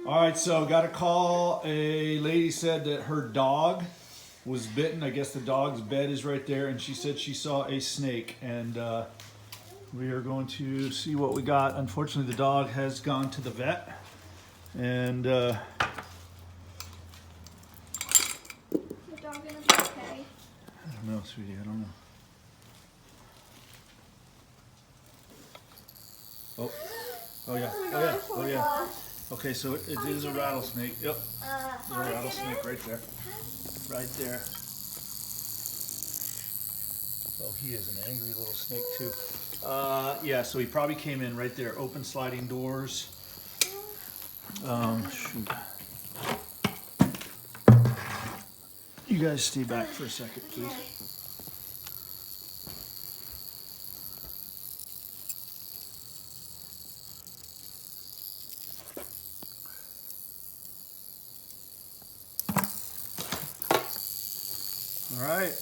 All right, so got a call. A lady said that her dog was bitten. I guess the dog's bed is right there, and she said she saw a snake. And we are going to see what we got. Unfortunately, the dog has gone to the vet, and The dog gonna be okay? I don't know, sweetie. I don't know. Oh, oh yeah, oh yeah, oh yeah. Okay, so it is a rattlesnake. Yep, there's a rattlesnake right there. Right there. Oh, he is an angry little snake too. Yeah, so he probably came in right there. Open sliding doors. Shoot. You guys stay back for a second, please. All right.